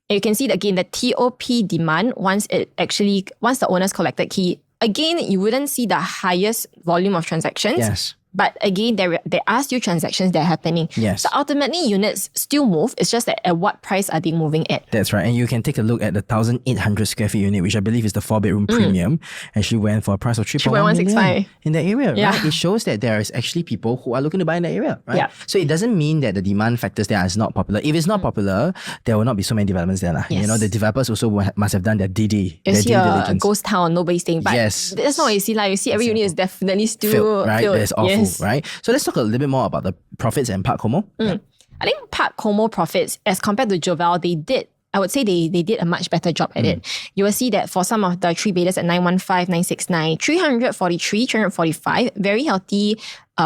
you can see that again, the TOP demand, once the owners collected key, again, you wouldn't see the highest volume of transactions. Yes. But again, there are still transactions that are happening. Yes. So ultimately, units still move. It's just that at what price are they moving at? That's right. And you can take a look at the 1,800 square feet unit, which I believe is the 4-bedroom premium. And she went for a price of 3.1 million in the area, right? It shows that there is actually people who are looking to buy in the area, right? Yeah. So it doesn't mean that the demand factors there is not popular. If it's not popular, there will not be so many developments there. Yes. You know, the developers also must have done their DD. You see a ghost town, nobody's staying. But that's not what you see. Like, you see every unit is definitely still filled, right? Filled. That's awful, right? So let's talk a little bit more about the profits and Park Como. I think Park Como profits, as compared to Jovel, they did a much better job at it. You will see that for some of the 3-bedders at 915, 969, 343, 345, very healthy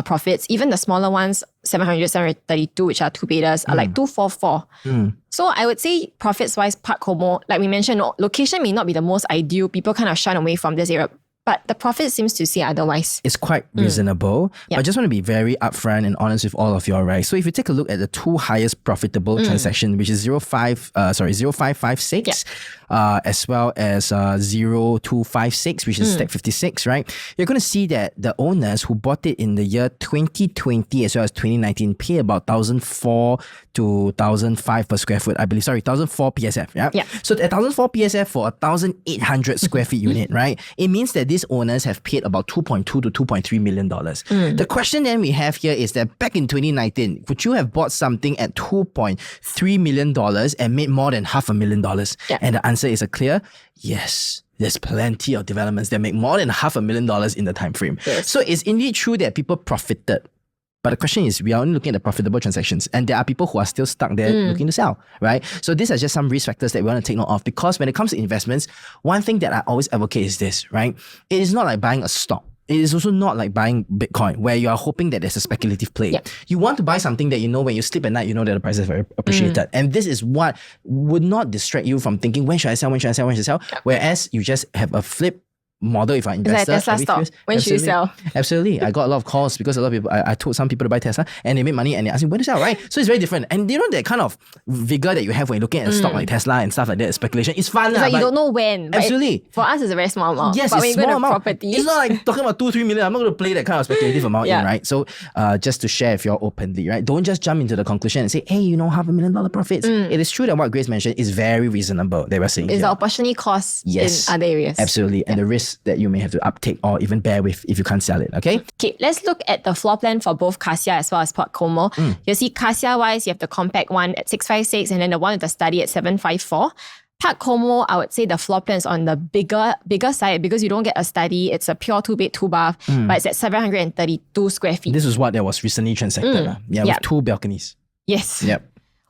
profits. Even the smaller ones, 700, 732, which are 2-bedders, are like 244. So I would say profits-wise, Park Como, like we mentioned, location may not be the most ideal. People kind of shun away from this area. But the profit seems to say otherwise. It's quite reasonable. But I just want to be very upfront and honest with all of you, all right? So if you take a look at the two highest profitable transactions, which is 0556, as well as 0256, which is Stack 56, right? You're going to see that the owners who bought it in the year 2020 as well as 2019 pay about 1,004 to 1,005 per square foot, I believe. Sorry, 1,004 PSF, yeah? So at 1,004 PSF for a 1,800 square feet unit, right? It means that these owners have paid about $2.2 to $2.3 million. The question then we have here is that back in 2019, would you have bought something at $2.3 million and made more than $500,000? And the answer is a clear yes. There's plenty of developments that make more than $500,000 in the time frame. So it's indeed true that people profited. But the question is, we are only looking at the profitable transactions, and there are people who are still stuck there looking to sell, right? So these are just some risk factors that we want to take note of, because when it comes to investments, one thing that I always advocate is this, right? It is not like buying a stock. It is also not like buying Bitcoin, where you are hoping that there's a speculative play. You want to buy something that you know when you sleep at night, you know that the price is very appreciated. And this is what would not distract you from thinking, when should I sell, when should I sell, when should I sell? Whereas you just have a flip model if I'm investor. It's like Tesla stock. When should you sell? Absolutely. I got a lot of calls because a lot of people, I told some people to buy Tesla and they made money and they asked me when to sell, right? So it's very different. And you know that kind of vigor that you have when you're looking at a stock like Tesla and stuff like that, speculation, it's fun. It's like you don't know when. Absolutely. For us, it's a very small amount. Yes, but it's when small you go amount. Property, it's not like talking about 2-3 million. I'm not going to play that kind of speculative amount in, right? So just to share with you all openly, right? Don't just jump into the conclusion and say, hey, you know, $500,000 profits. It is true that what Grace mentioned is very reasonable. They were saying it's the opportunity cost in other areas. Absolutely. And the risk that you may have to uptake or even bear with if you can't sell it, okay? Okay, let's look at the floor plan for both Casia as well as Park Como. You see Casia wise, you have the compact one at 656 and then the one with the study at 754. Park Como, I would say the floor plan is on the bigger side because you don't get a study. It's a pure 2-bed, 2-bath, but it's at 732 square feet. This is what that was recently transacted. With 2 balconies. Yes.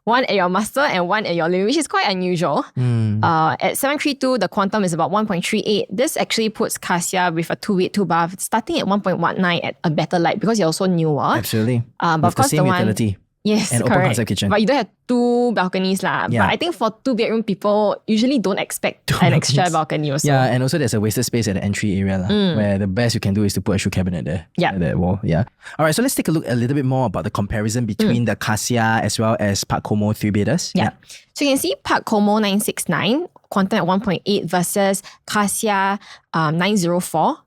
One at your master and one at your living, which is quite unusual. At 732, the quantum is about 1.38. This actually puts Casia with a 2-bed, 2-bath starting at 1.19 at a better light because you're also newer. Absolutely. But with of course, the same utility. Yes, and correct. open concept kitchen. But you don't have 2 balconies lah. But I think for 2-bedroom, people usually don't expect an extra balcony also. Yeah, and also there's a wasted space at the entry area where the best you can do is to put a shoe cabinet there. At that wall. All right, so let's take a look a little bit more about the comparison between the Casia as well as Park Como 3-bedders. So you can see Park Como 969, quantum at 1.8 versus Casia 904.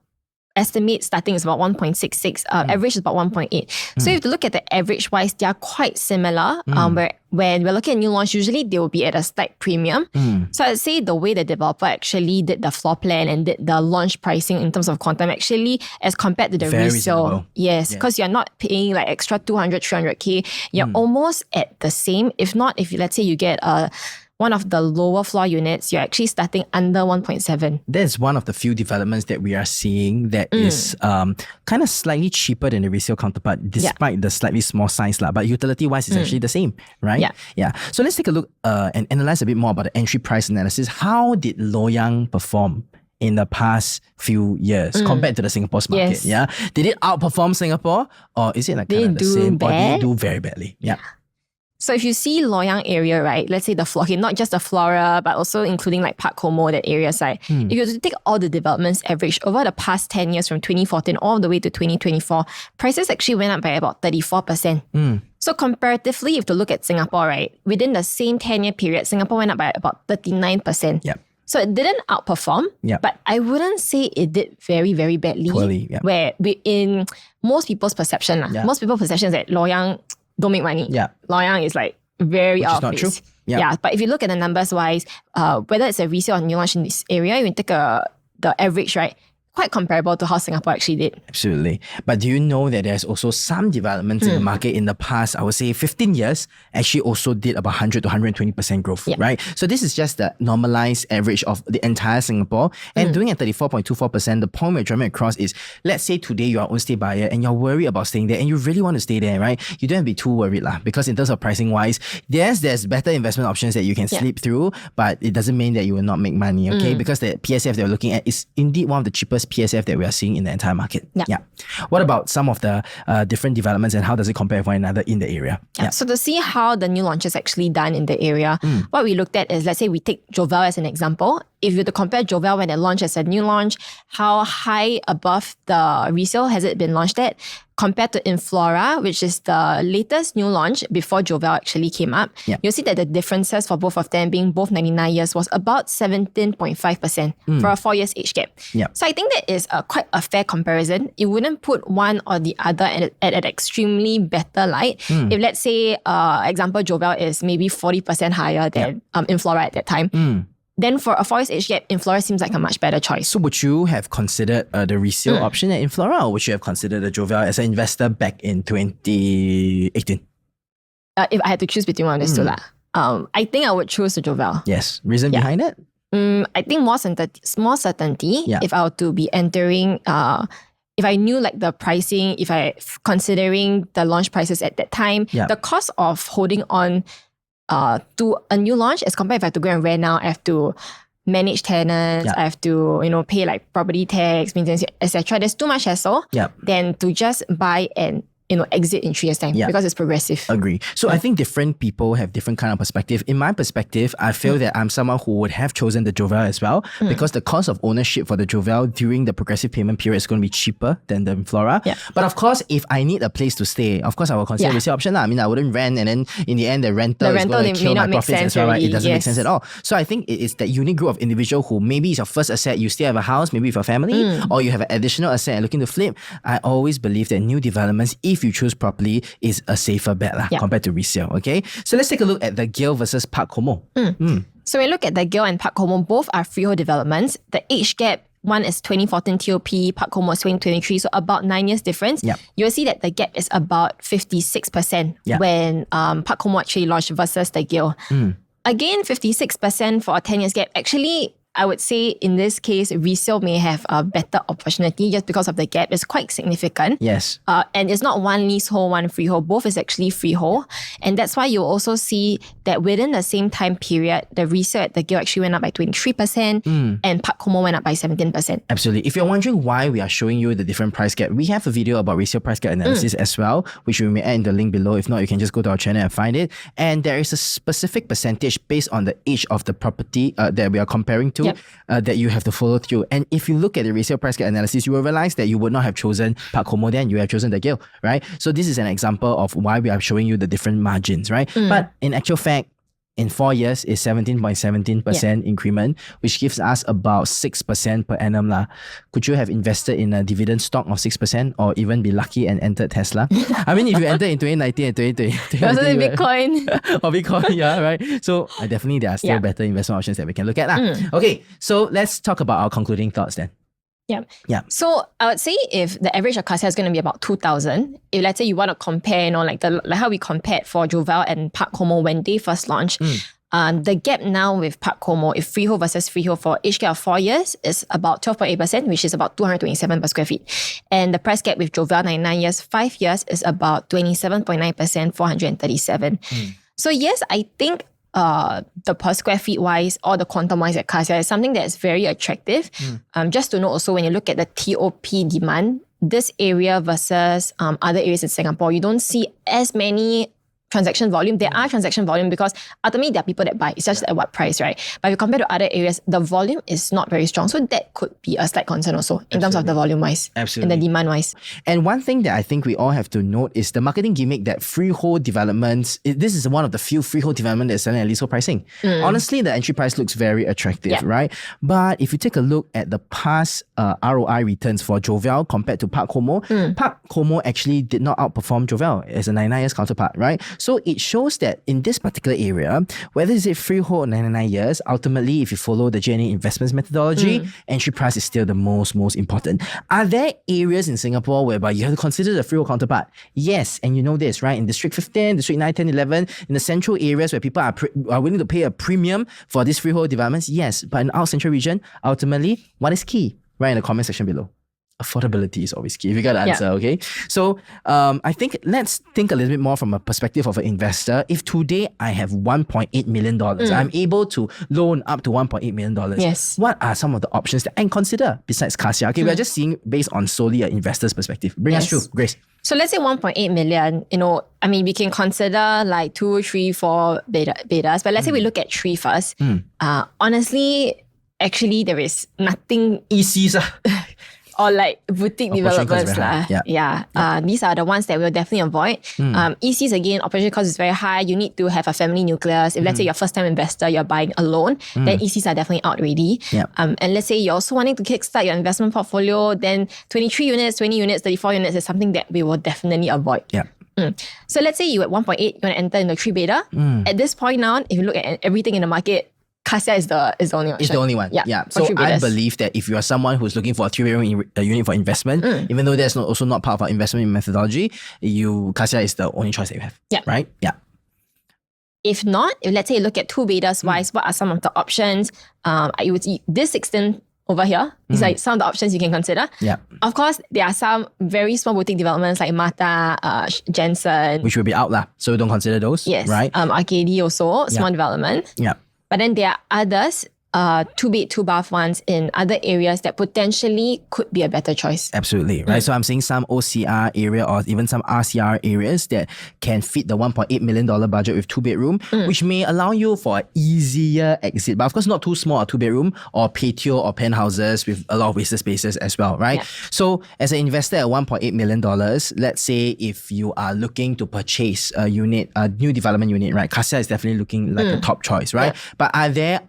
Estimate starting is about 1.66, average is about 1.8. So if you look at the average wise, they are quite similar. Where when we're looking at new launch, usually they will be at a slight premium. So I'd say the way the developer actually did the floor plan and did the launch pricing in terms of quantum actually as compared to the very resale. Reasonable. Yes, because you're not paying like extra 200, 300K. You're almost at the same. If not, if let's say you get one of the lower floor units, you're actually starting under 1.7. That's one of the few developments that we are seeing that is kind of slightly cheaper than the resale counterpart, despite the slightly small size. But utility-wise, it's actually the same, right? So let's take a look and analyze a bit more about the entry price analysis. How did Loyang perform in the past few years compared to the Singapore market? Did it outperform Singapore, or is it like kind of the same? Or did it do very badly? So if you see Loyang area, right, let's say the floor, okay, not just the Flora, but also including like Park Como, that area side. If you were to take all the developments average over the past 10 years from 2014 all the way to 2024, prices actually went up by about 34%. So comparatively, if you have to look at Singapore, right, within the same 10-year period, Singapore went up by about 39%. So it didn't outperform, but I wouldn't say it did very, very badly. Poorly, where in most people's perception, most people's perception is that Loyang don't make money. Loyang is like very out of place. But if you look at the numbers wise, whether it's a resale or new launch in this area, you can take the average, right? Quite comparable to how Singapore actually did. Absolutely. But do you know that there's also some developments in the market in the past, I would say 15 years, actually also did about 100 to 120% growth, right? So this is just the normalized average of the entire Singapore. And doing at 34.24%, the point we're driving across is, let's say today you're an own-stay buyer and you're worried about staying there and you really want to stay there, right? You don't have to be too worried because in terms of pricing-wise, there's better investment options that you can sleep through, but it doesn't mean that you will not make money, okay? Because the PSF that we're looking at is indeed one of the cheapest lowest PSF that we are seeing in the entire market. Yeah. What about some of the different developments and how does it compare with one another in the area? So to see how the new launch is actually done in the area, what we looked at is, let's say we take Jovel as an example. If you were to compare Jovel when it launched as a new launch, how high above the resale has it been launched at? Compared to Flora, which is the latest new launch before Jovel actually came up, you'll see that the differences for both of them being both 99 years was about 17.5% for a 4 years age gap. So I think that is quite a fair comparison. It wouldn't put one or the other at an extremely better light. If let's say, example, Jovel is maybe 40% higher than Flora at that time, then for a 4 years age gap, Flora seems like a much better choice. So would you have considered the resale option at Flora, or would you have considered the Jovel as an investor back in 2018? If I had to choose between one of these two, I think I would choose the Jovel. Yes. Reason behind it? I think more certainty. If I were to be entering, if I knew like the pricing, if I considering the launch prices at that time, the cost of holding on to a new launch as compared if I have to go and rent now, I have to manage tenants, I have to, pay like property tax, maintenance, etc. There's too much hassle than to just buy and exit in 3 years' time because it's progressive. Agree. So I think different people have different kind of perspective. In my perspective, I feel that I'm someone who would have chosen the Jovel as well because the cost of ownership for the Jovel during the progressive payment period is going to be cheaper than the Flora. But of course, if I need a place to stay, of course I will consider resale option. I mean, I wouldn't rent and then in the end, the rental is going to kill my profits as well, right? It doesn't make sense at all. So I think it is that unique group of individual who maybe is your first asset, you still have a house, maybe with your family, or you have an additional asset and looking to flip. I always believe that new developments, if you choose properly, is a safer bet compared to resale. Okay, so let's take a look at the Gale versus Park Como. So we look at the Gale and Park Como, both are freehold developments. The age gap, one is 2014 TOP, Park Como is 2023, so about 9 years difference. You'll see that the gap is about 56% when Park Como actually launched versus the Gale. Again, 56% for a 10 years gap. Actually, I would say in this case, resale may have a better opportunity just because of the gap. It's quite significant. Yes. And it's not one leasehold, one freehold. Both is actually freehold. And that's why you'll also see that within the same time period, the resale at the Gale actually went up by 23% and Park Como went up by 17%. Absolutely. If you're wondering why we are showing you the different price gap, we have a video about resale price gap analysis as well, which we may add in the link below. If not, you can just go to our channel and find it. And there is a specific percentage based on the age of the property that we are comparing to that you have to follow through. And if you look at the resale price gap analysis, you will realize that you would not have chosen Park Como then, you have chosen the Gale, right? So this is an example of why we are showing you the different margins, right? But in actual fact, in 4 years is 17.17% increment, which gives us about 6% per annum. Could you have invested in a dividend stock of 6% or even be lucky and entered Tesla? I mean, if you entered in 2019 and 2020, also Bitcoin. or Bitcoin, right? So definitely there are still better investment options that we can look at. Okay, so let's talk about our concluding thoughts then. So I would say if the average of Casia is going to be about 2,000, if let's say you want to compare, like how we compared for Jovel and Park Como when they first launched, the gap now with Park Como, if freehold versus freehold for age gap of 4 years, is about 12.8%, which is about 227 per square feet. And the price gap with Jovel 99 years, 5 years is about 27.9%, 437. So yes, I think the per square feet wise or the quantum wise at Casia is something that is very attractive. Just to note also, when you look at the TOP demand, this area versus other areas in Singapore, you don't see as many transaction volume. There are transaction volume because ultimately there are people that buy. It's just at what price, right? But if you compare to other areas, the volume is not very strong. So that could be a slight concern also in terms of the volume wise and the demand wise. And one thing that I think we all have to note is the marketing gimmick that freehold developments, this is one of the few freehold developments that's selling at leasehold pricing. Honestly, the entry price looks very attractive, right? But if you take a look at the past ROI returns for Jovel compared to Park Como, Park Como actually did not outperform Jovel as a 99 years counterpart, right? So it shows that in this particular area, whether it's freehold or 99 years, ultimately, if you follow the J&A investments methodology, entry price is still the most important. Are there areas in Singapore whereby you have to consider the freehold counterpart? Yes, and you know this, right? In District 15, District 9, 10, 11, in the central areas where people are willing to pay a premium for these freehold developments, yes. But in our central region, ultimately, what is key? Right in the comment section below. affordability is always key. If you got to answer, okay? So I think let's think a little bit more from a perspective of an investor. If today I have $1.8 million, I'm able to loan up to $1.8 million. Yes. What are some of the options that I can consider besides Kassia? Okay, we're just seeing based on solely an investor's perspective. Bring us through, Grace. So let's say 1.8 million, we can consider like 2, 3, 4 betas, but let's say we look at 3 first. Honestly, actually, there is nothing ECs. Or like boutique developments. These are the ones that we'll definitely avoid. ECs, again, operational cost is very high. You need to have a family nucleus. If let's say you're a first-time investor, you're buying a loan, then ECs are definitely out already. And let's say you're also wanting to kickstart your investment portfolio, then 23 units, 20 units, 34 units is something that we will definitely avoid. So let's say you at 1.8, you want to enter into 3 beta. At this point now, if you look at everything in the market, Kassia is the only option. It's the only one. Yeah. So I believe that if you are someone who's looking for a 3-bedroom unit for investment, even though that's also not part of our investment methodology, Kassia is the only choice that you have. Right? Yeah. If not, if let's say you look at 2 betas wise, what are some of the options? I would see this 16 over here. These are some of the options you can consider. Of course, there are some very small boutique developments like Mata, Jensen. Which will be out lah. So don't consider those. Yes. Right? Arcady also, small development. But then there are others, 2-bed, 2-bath ones in other areas that potentially could be a better choice. Absolutely, right? So I'm seeing some OCR area or even some RCR areas that can fit the $1.8 million budget with 2-bedroom, which may allow you for an easier exit. But of course, not too small, a 2-bedroom or patio or penthouses with a lot of wasted spaces as well, right? So as an investor at $1.8 million, let's say if you are looking to purchase a unit, a new development unit, right? Kassia is definitely looking like a top choice, right? But are there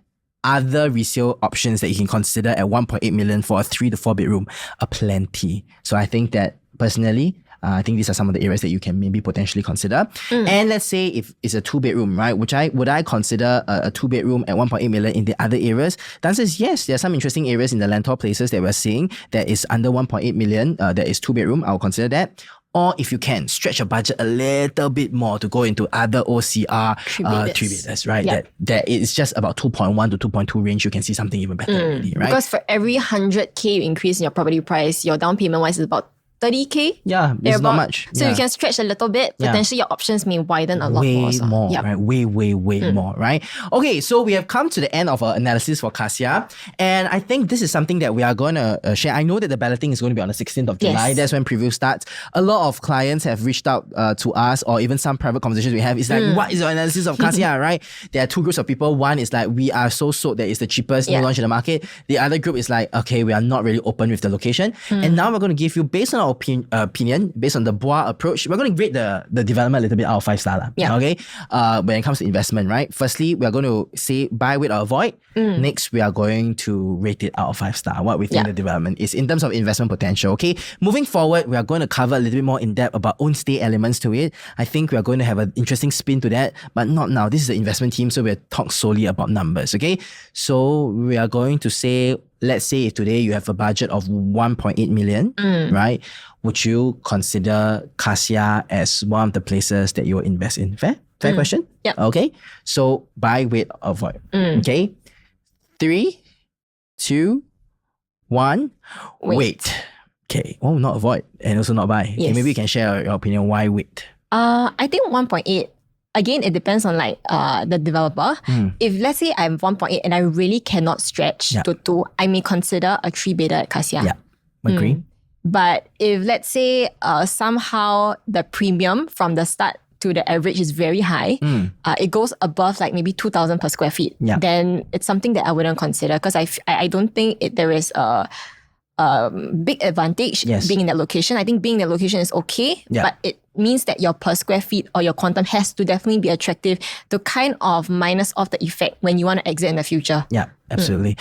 other resale options that you can consider at 1.8 million for a 3 to 4 bedroom? Plenty. So I think that personally, I think these are some of the areas that you can maybe potentially consider. And let's say if it's a 2-bedroom, right? Would I consider a 2-bedroom at 1.8 million in the other areas? The answer is yes. There are some interesting areas in the Lentor places that we're seeing that is under 1.8 million. That is 2-bedroom. I'll consider that. Or if you can, stretch your budget a little bit more to go into other OCR 3-beders, right? That is just about 2.1 to 2.2 range. You can see something even better already, right? Because for every 100K you increase in your property price, your down payment wise is about 30K. Yeah, it's not much. So you can stretch a little bit. Potentially your options may widen a lot more. Way more, right? Way more, right? Okay, so we have come to the end of our analysis for Kassia. And I think this is something that we are going to share. I know that the balloting is going to be on the 16th of July. That's when preview starts. A lot of clients have reached out to us, or even some private conversations we have. It's like, what is your analysis of Kassia, right? There are 2 groups of people. One is like, we are so sold that it's the cheapest new launch in the market. The other group is like, okay, we are not really open with the location. And now we're going to give you, based on our opinion, based on the Bois approach, we're going to grade the development a little bit out of 5 star. Okay? When it comes to investment, right? Firstly, we are going to say buy, wait, or avoid. Next, we are going to rate it out of 5 star, what we think the development is in terms of investment potential. Okay? Moving forward, we are going to cover a little bit more in depth about own stay elements to it. I think we are going to have an interesting spin to that, but not now. This is the investment team, so we'll talk solely about numbers. Okay? So we are going to say, let's say if today you have a budget of 1.8 million, right? Would you consider Kassia as one of the places that you will invest in? Fair question? Yeah. Okay. So buy, wait, avoid. Okay. 3, 2, 1. Wait. Okay. Oh, not avoid and also not buy. Okay, maybe you can share your opinion. Why wait? I think 1.8. Again, it depends on the developer. If let's say I'm 1.8 and I really cannot stretch to 2, I may consider a 3 beta at Kassia. Yeah, agree. But if let's say somehow the premium from the start to the average is very high, it goes above like maybe 2,000 per square feet, then it's something that I wouldn't consider, because I don't think there is a big advantage being in that location. I think being in that location is okay, but it means that your per square feet or your quantum has to definitely be attractive to kind of minus off the effect when you want to exit in the future. Yeah, absolutely.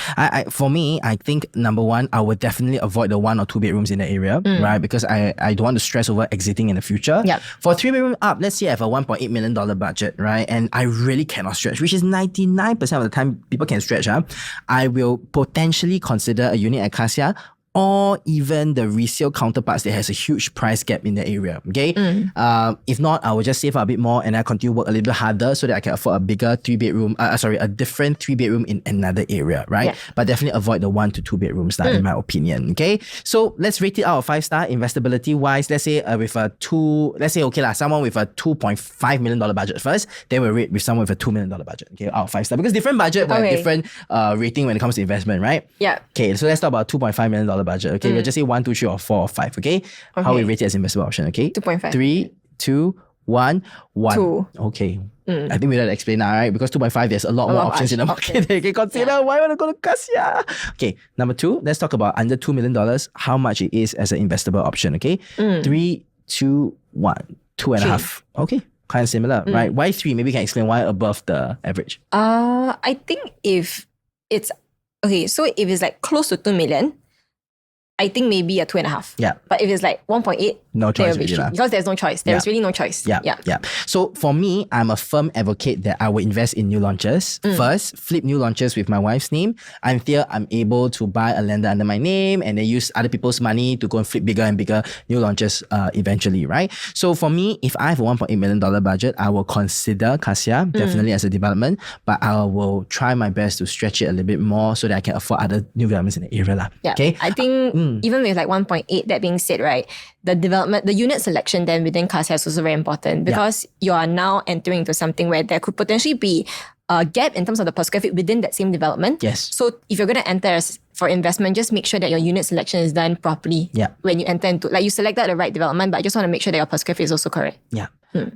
For me, I think number one, I would definitely avoid the 1 or 2 bedrooms in the area, right? Because I don't want to stress over exiting in the future. For 3 bedroom up, let's say I have a $1.8 million budget, right? And I really cannot stretch, which is 99% of the time people can stretch. I will potentially consider a unit at Kassia, or even the resale counterparts that has a huge price gap in the area. Okay. If not, I will just save up a bit more and I continue work a little bit harder so that I can afford a bigger a different 3-bedroom in another area, right? Yeah. But definitely avoid the 1 to 2 bedrooms, in my opinion. Okay. So let's rate it out of 5-star investability wise. Let's say someone with a $2.5 million budget first, then we'll rate with someone with a $2 million budget. Okay, out of 5-star, because different budget will have different rating when it comes to investment, right? Yeah. Okay, so let's talk about $2.5 million budget. Okay, we'll just say 1, 2, 3, or 4 or 5. Okay, how we rate it as investable option? Okay, 2.5. 3, 2, 1, 1. 2. Okay. I think we have to explain now, right? Because 2.5, there's a lot more options in the market that you can consider. Yeah. Why want to go to Kassia? Okay, number 2, let's talk about under $2 million, how much it is as an investable option. Okay, 3, 2, 1, 2.5. Okay, kind of similar, right? Why 3? Maybe you can explain why above the average. I think if it's so if it's like close to 2 million, I think maybe a 2.5. Yeah. But if it's like 1.8, no choice really, because there's no choice. There's really no choice. Yeah. So for me, I'm a firm advocate that I will invest in new launches. First, flip new launches with my wife's name until I'm able to buy a lender under my name and then use other people's money to go and flip bigger and bigger new launches eventually, right? So for me, if I have a $1.8 million budget, I will consider Kassia definitely as a development, but I will try my best to stretch it a little bit more so that I can afford other new developments in the area. Yeah. Okay. I think even with like 1.8, that being said, right, the unit selection then within Kassia is also very important, because you are now entering into something where there could potentially be a gap in terms of the per square feet within that same development. Yes. So if you're going to enter for investment, just make sure that your unit selection is done properly. Yeah. When you enter into, like, you selected the right development, but I just want to make sure that your per square feet is also correct. Yeah.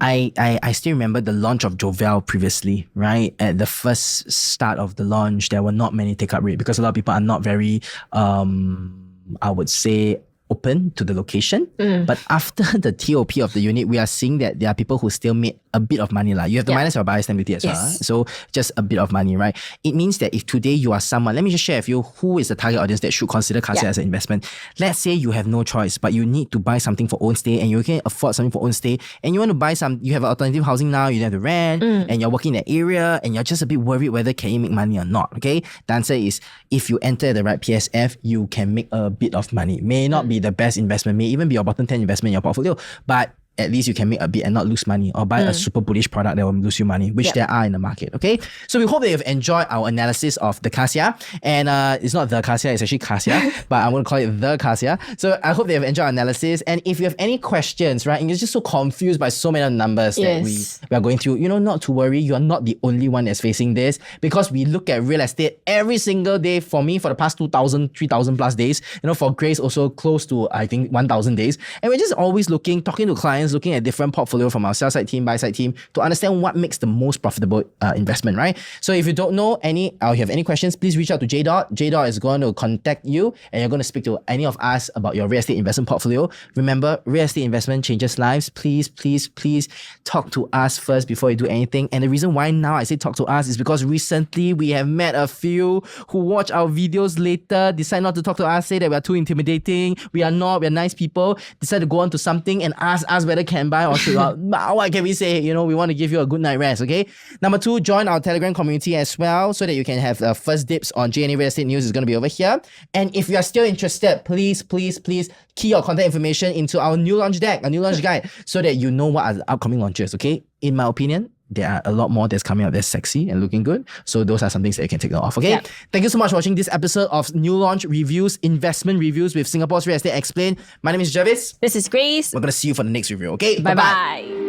I still remember the launch of Jovel previously, right? At the first start of the launch, there were not many take-up rate because a lot of people are not very, I would say, open to the location. But after the TOP of the unit, we are seeing that there are people who still made a bit of money. You have to minus your buyer's stamp duty as well. So just a bit of money, right? It means that if today you are someone, let me just share with you who is the target audience that should consider Kassia as an investment. Let's say you have no choice, but you need to buy something for own stay and you can afford something for own stay and you want to buy you have alternative housing now, you don't have to rent and you're working in that area and you're just a bit worried whether can you make money or not, okay? The answer is, if you enter the right PSF, you can make a bit of money. May not be the best investment, may even be your bottom 10 investment in your portfolio, but at least you can make a bit and not lose money, or buy a super bullish product that will lose you money, which there are in the market, okay? So we hope that you've enjoyed our analysis of the Kassia, and it's not the Kassia, it's actually Kassia, but I'm going to call it the Kassia. So I hope that you've enjoyed our analysis, and if you have any questions, right, and you're just so confused by so many numbers that we are going through, not to worry, you're not the only one that's facing this, because we look at real estate every single day. For me, for the past 2,000, 3,000 plus days, for Grace also close to, I think, 1,000 days, and we're just always talking to clients, looking at different portfolio from our sell side team, buy side team, to understand what makes the most profitable investment, right? So if you don't know or you have any questions, please reach out to J Dot. J Dot is going to contact you and you're going to speak to any of us about your real estate investment portfolio. Remember, real estate investment changes lives. Please, please, please talk to us first before you do anything. And the reason why now I say talk to us is because recently we have met a few who watch our videos later, decide not to talk to us, say that we are too intimidating. We are not, we are nice people, decide to go on to something and ask us whether can buy or should what can we say? We want to give you a good night rest, okay? Number 2, join our Telegram community as well so that you can have the first dips on JNA Real Estate News. Is going to be over here. And if you are still interested, please, please, please key your contact information into our new launch deck, a new launch guide, so that you know what are the upcoming launches, okay? In my opinion, there are a lot more that's coming out that's sexy and looking good. So those are some things that you can take note of, okay? Yep. Thank you so much for watching this episode of New Launch Reviews, Investment Reviews with Singapore's Real Estate Explained. My name is Jervis. This is Grace. We're going to see you for the next review, okay? Bye-bye.